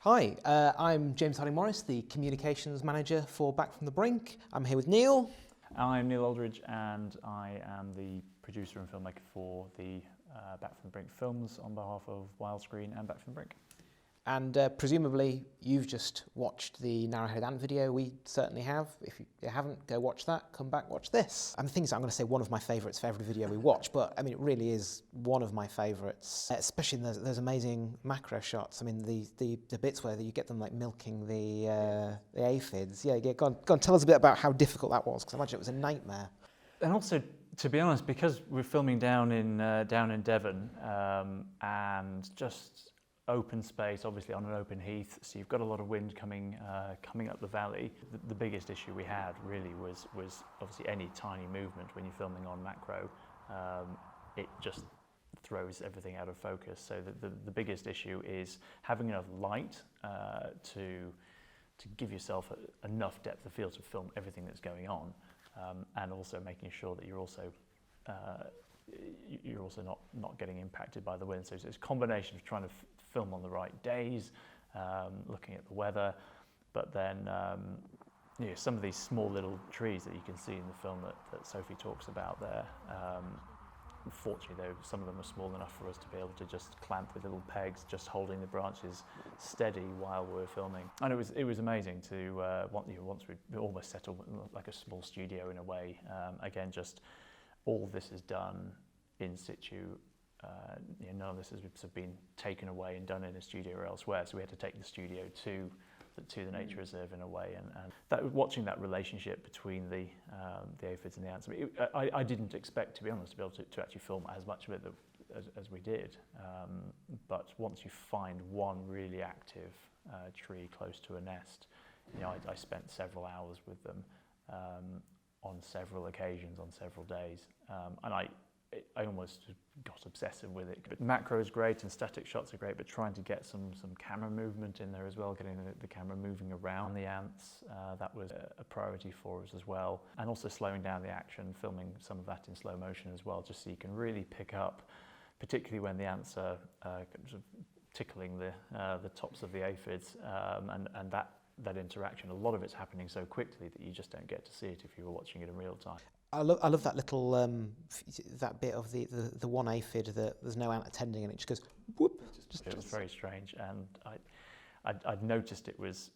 Hi, I'm James Harding-Morris, the Communications Manager for Back from the Brink. I'm here with Neil. I'm Neil Aldridge and I am the producer and filmmaker for the Back from the Brink films on behalf of Wildscreen and Back from the Brink. And presumably you've just watched the Narrow-headed Ant video. We certainly have. If you haven't, go watch that. Come back, watch this. And the thing is, I'm going to say one of my favourites for every video we watch, but I mean, it really is one of my favourites, especially in those amazing macro shots. I mean, the bits where you get them like milking the aphids. Yeah, go on, tell us a bit about how difficult that was, because I imagine it was a nightmare. And also, to be honest, because we're filming down in Devon and just open space, obviously on an open heath, so you've got a lot of wind coming up the valley. The biggest issue we had really was obviously any tiny movement when you're filming on macro, it just throws everything out of focus. So the biggest issue is having enough light to give yourself enough depth of field to film everything that's going on, and also making sure that you're also not getting impacted by the wind. So it's a combination of trying to film on the right days, looking at the weather, but then some of these small little trees that you can see in the film that Sophie talks about there. Unfortunately, though, some of them are small enough for us to be able to just clamp with little pegs, just holding the branches steady while we're filming. And it was amazing to once we almost settled like a small studio in a way. Again, just all this is done in situ. None of this has been taken away and done in a studio or elsewhere, so we had to take the studio to the nature reserve in a way, and watching that relationship between the aphids and the ants. I didn't expect, to be honest, to be able to actually film as much of it as we did, but once you find one really active tree close to a nest, I spent several hours with them on several occasions, on several days, and I almost got obsessive with it. But macro is great and static shots are great, but trying to get some camera movement in there as well, getting the camera moving around the ants, that was a priority for us as well. And also slowing down the action, filming some of that in slow motion as well, just so you can really pick up, particularly when the ants are sort of tickling the tops of the aphids, and that interaction. A lot of it's happening so quickly that you just don't get to see it if you were watching it in real time. I love that little that bit of the one aphid that there's no ant attending, and it just goes whoop. It was very strange, and I'd noticed it was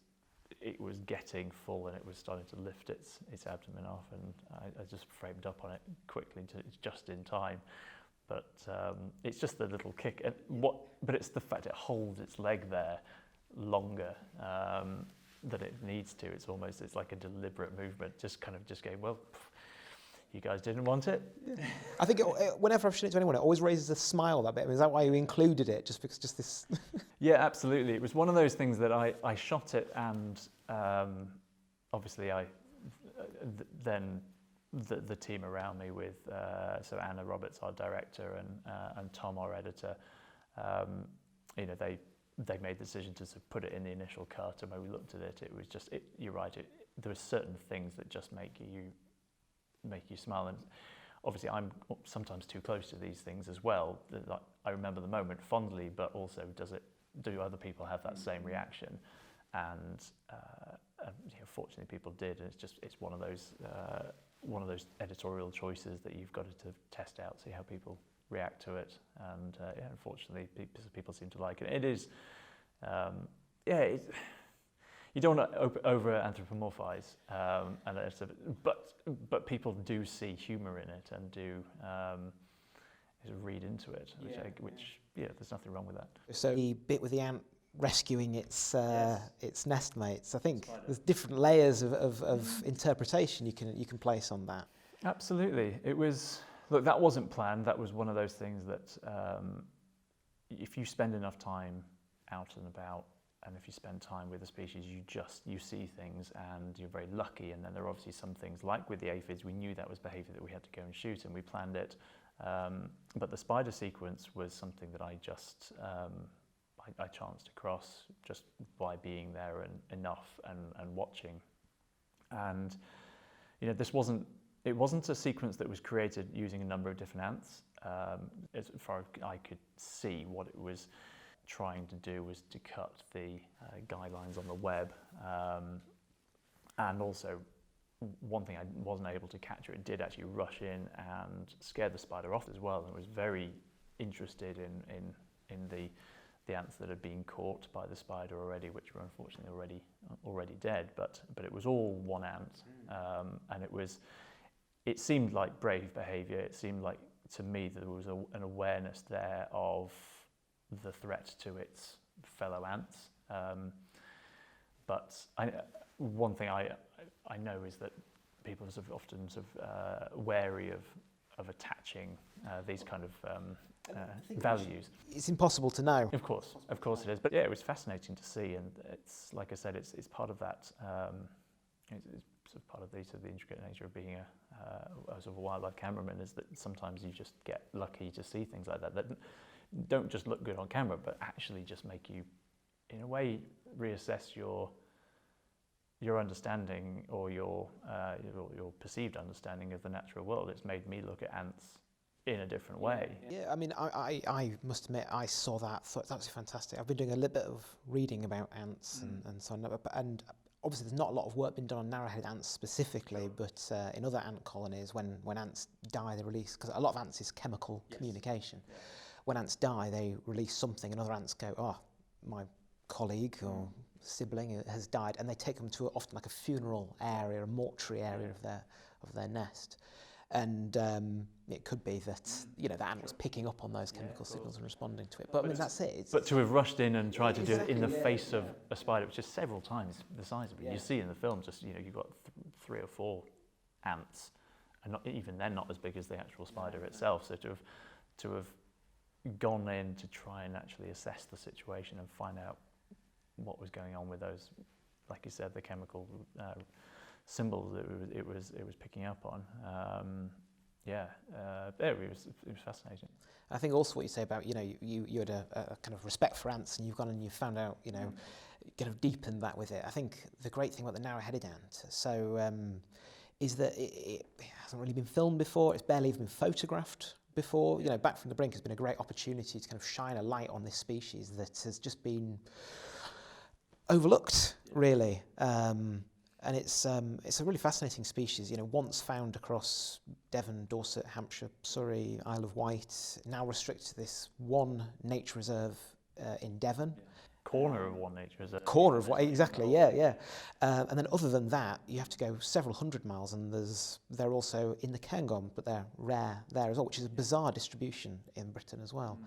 getting full and it was starting to lift its abdomen off, and I just framed up on it quickly just in time. But it's just the little kick, but it's the fact it holds its leg there longer than it needs to. It's like a deliberate movement, just going, well, you guys didn't want it? I think whenever I've shown it to anyone, it always raises a smile, that bit. I mean, is that why you included it? Just this... Yeah, absolutely. It was one of those things that I shot it, and obviously then the team around me with, so Anna Roberts, our director, and Tom, our editor, they made the decision to sort of put it in the initial cut, and when we looked at it, it was just, you're right, there were certain things that just make you smile, and obviously I'm sometimes too close to these things as well. I remember the moment fondly, but also do other people have that same reaction? And fortunately people did, and it's one of those editorial choices that you've got to test out, see how people react to it, and unfortunately people seem to like it. It is you don't want to over anthropomorphize, but people do see humour in it and do read into it, which there's nothing wrong with that. So the bit with the ant rescuing its nest mates, I think there's different layers of interpretation you can place on that. Absolutely. It was, look, that wasn't planned. That was one of those things that if you spend enough time out and about, and if you spend time with the species, you see things, and you're very lucky. And then there are obviously some things, like with the aphids, we knew that was behaviour that we had to go and shoot, and we planned it. But the spider sequence was something that I just I chanced across just by being there and enough and watching. And this wasn't a sequence that was created using a number of different ants. As far as I could see, what it was trying to do was to cut the guidelines on the web, and also one thing I wasn't able to capture, it did actually rush in and scare the spider off as well, and was very interested in the ants that had been caught by the spider already, which were unfortunately already dead. But it was all one ant, and it seemed like brave behaviour. It seemed like to me that there was an awareness there of the threat to its fellow ants. But one thing I know is that people are often wary of attaching these kind of values. It's impossible to know. Of course it is. But yeah, it was fascinating to see, and it's like I said, it's part of that. It's sort of part of the intricate nature of being a sort of a wildlife cameraman, is that sometimes you just get lucky to see things like that don't just look good on camera, but actually just make you, in a way, reassess your understanding or your perceived understanding of the natural world. It's made me look at ants in a different way. Yeah, I mean, I must admit, I saw that, thought that was fantastic. I've been doing a little bit of reading about ants and so on, and obviously there's not a lot of work been done on narrow-headed ants specifically, but in other ant colonies, when ants die, they release, because a lot of ants is chemical communication. Yeah. When ants die, they release something, and other ants go, oh, my colleague or sibling has died, and they take them to often like a funeral area, a mortuary area of their nest. And it could be that the ant was picking up on those chemical signals and responding to it. But I mean, that's it. But to have rushed in and tried to do it in the face of a spider, which is several times the size of it. You see in the film, just you've got 3 or 4 ants, and not even they're not as big as the actual spider itself. So to have gone in to try and actually assess the situation and find out what was going on with those, like you said, the chemical symbols that it was picking up on. It was fascinating. I think also what you say about you had a kind of respect for ants, and you've gone and you've found out kind of deepened that with it. I think the great thing about the narrow-headed ant is that it hasn't really been filmed before. It's barely even been photographed before. Back from the Brink has been a great opportunity to kind of shine a light on this species that has just been overlooked, really. And it's a really fascinating species. Once found across Devon, Dorset, Hampshire, Surrey, Isle of Wight, now restricted to this one nature reserve in Devon. Yeah. Corner of one nature reserve. Corner of what? Exactly. Yeah. And then other than that, you have to go several hundred miles, and they're also in the Cairngorm, but they're rare there as well, which is a bizarre distribution in Britain as well.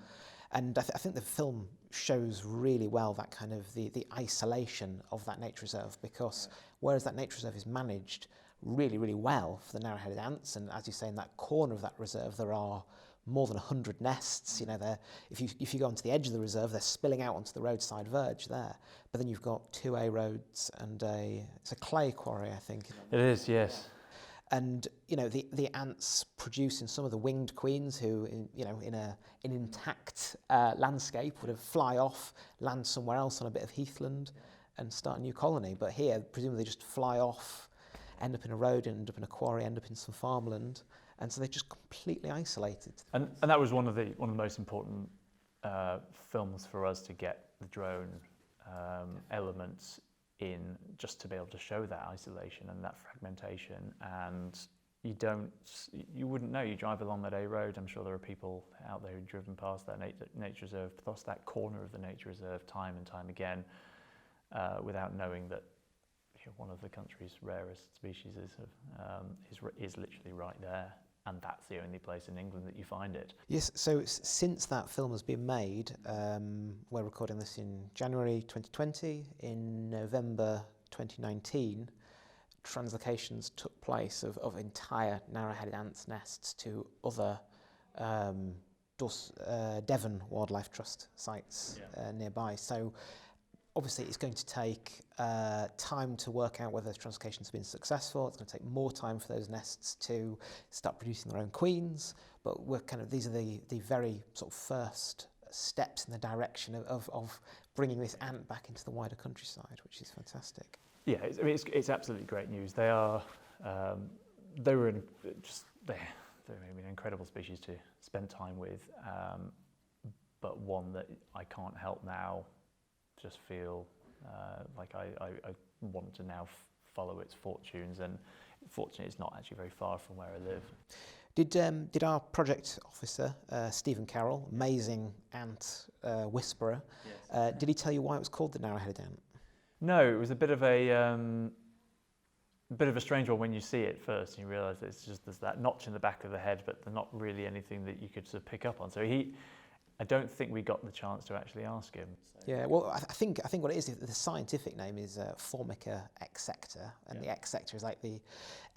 And I think the film shows really well that kind of the isolation of that nature reserve, because whereas that nature reserve is managed really, really well for the narrow-headed ants, and as you say, in that corner of that reserve there are more than 100 nests. If you go onto the edge of the reserve, they're spilling out onto the roadside verge there. But then you've got 2A roads and it's a clay quarry, I think. It is, yes. And the ants producing some of the winged queens who, in an intact landscape, would have fly off, land somewhere else on a bit of heathland, and start a new colony. But here, presumably, they just fly off, end up in a road, end up in a quarry, end up in some farmland, and so they're just completely isolated. And that was one of the most important films for us to get the drone elements in, just to be able to show that isolation and that fragmentation. And you wouldn't know. You drive along that A road, I'm sure there are people out there who've driven past that nature reserve, past that corner of the nature reserve time and time again, without knowing that one of the country's rarest species is literally right there. And that's the only place in England that you find it. Yes, so since that film has been made, we're recording this in January 2020, in November 2019, translocations took place of entire narrow-headed ants nests to other Devon Wildlife Trust sites nearby. So obviously it's going to take time to work out whether those translocations have been successful. It's going to take more time for those nests to start producing their own queens, but these are the very sort of first steps in the direction of bringing this ant back into the wider countryside, which is fantastic. Yeah, it's absolutely great news. They're an incredible species to spend time with. but one that I can't help now just feel like I want to now follow its fortunes, and fortunately it's not actually very far from where I live. Did our project officer, Stephen Carroll, amazing ant whisperer, Yes. did he tell you why it was called the narrow-headed ant? No, it was a bit of a strange one when you see it first, and you realise that it's just there's that notch in the back of the head, but there's not really anything that you could sort of pick up on. So I don't think we got the chance to actually ask him. So. Yeah, well, I think what it is, the scientific name is Formica exsector, and the exsector is like the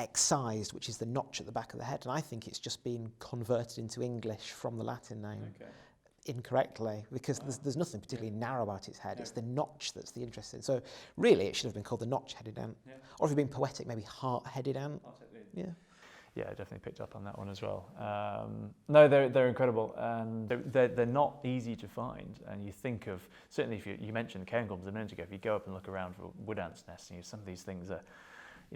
excised, which is the notch at the back of the head, and I think it's just been converted into English from the Latin name incorrectly, because there's nothing particularly narrow about its head. It's the notch that's the interesting. So really, it should have been called the notch-headed ant, or if you've been poetic, maybe heart-headed ant. Yeah. Yeah, I definitely picked up on that one as well. No, they're incredible, and they're not easy to find. And you think of, certainly if you mentioned the cairngorms a minute ago, if you go up and look around for wood ants nesting, some of these things are,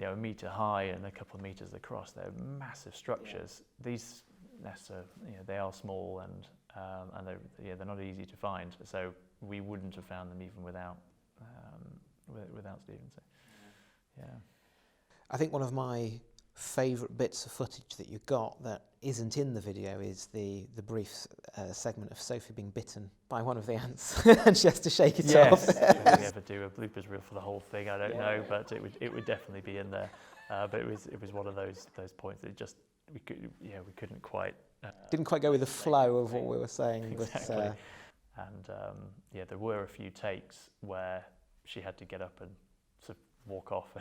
a metre high and a couple of metres across. They're massive structures. These nests are, they are small, and they're not easy to find. So we wouldn't have found them even without Stephen. So, yeah. I think one of my favourite bits of footage that you got that isn't in the video is the brief segment of Sophie being bitten by one of the ants and she has to shake it off. If we ever do a bloopers reel for the whole thing, I don't know, but it would definitely be in there. But it was one of those points that we couldn't quite didn't quite go with the flow of what we were saying. Exactly. And there were a few takes where she had to get up and sort of walk off.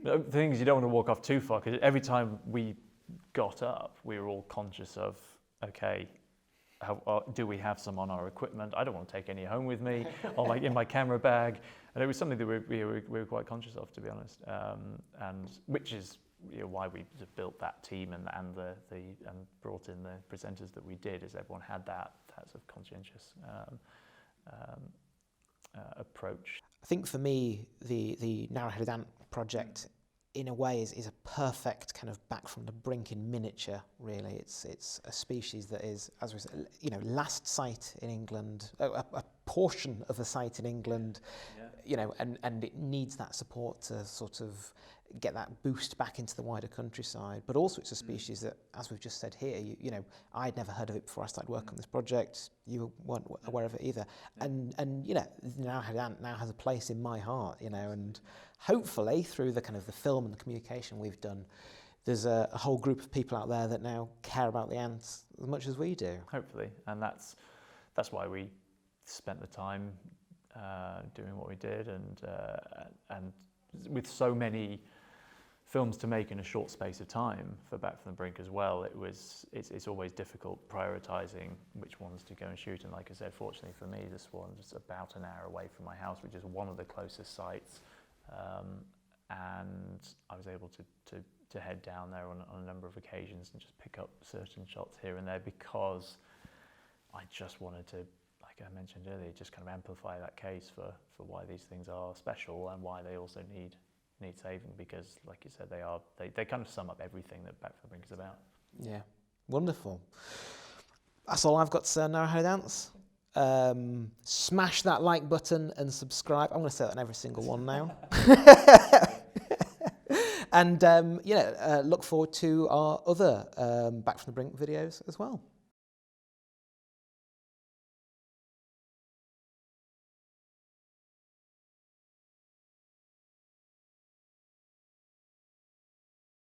The thing is, you don't want to walk off too far, because every time we got up, we were all conscious of, okay, do we have some on our equipment? I don't want to take any home with me, or like in my camera bag. And it was something that we were quite conscious of, to be honest, and which is why we built that team and brought in the presenters that we did, is everyone had that sort of conscientious approach. I think for me, the narrow-headed ant project, in a way, is a perfect kind of back from the brink in miniature. Really, it's a species that is, as we said, last sight in England, a portion of a site in England, and it needs that support to sort of get that boost back into the wider countryside. But also, it's a species that, as we've just said here, I'd never heard of it before I started working on this project. You weren't aware of it either, and the narrow-headed ant now has a place in my heart, and hopefully through the kind of the film and the communication we've done, there's a whole group of people out there that now care about the ants as much as we do. Hopefully, and that's why we spent the time doing what we did, and with so many films to make in a short space of time for Back from the Brink as well, it's always difficult prioritising which ones to go and shoot. And like I said, fortunately for me, this one's about an hour away from my house, which is one of the closest sites, and I was able to head down there on a number of occasions and just pick up certain shots here and there, because I just wanted to, like I mentioned earlier, just kind of amplify that case for why these things are special and why they also need saving, because, like you said, they kind of sum up everything that Back from the Brink is about. Yeah, wonderful. That's all I've got to say on narrow-headed ants. Smash that like button and subscribe. I'm going to say that on every single one now. And look forward to our other Back from the Brink videos as well.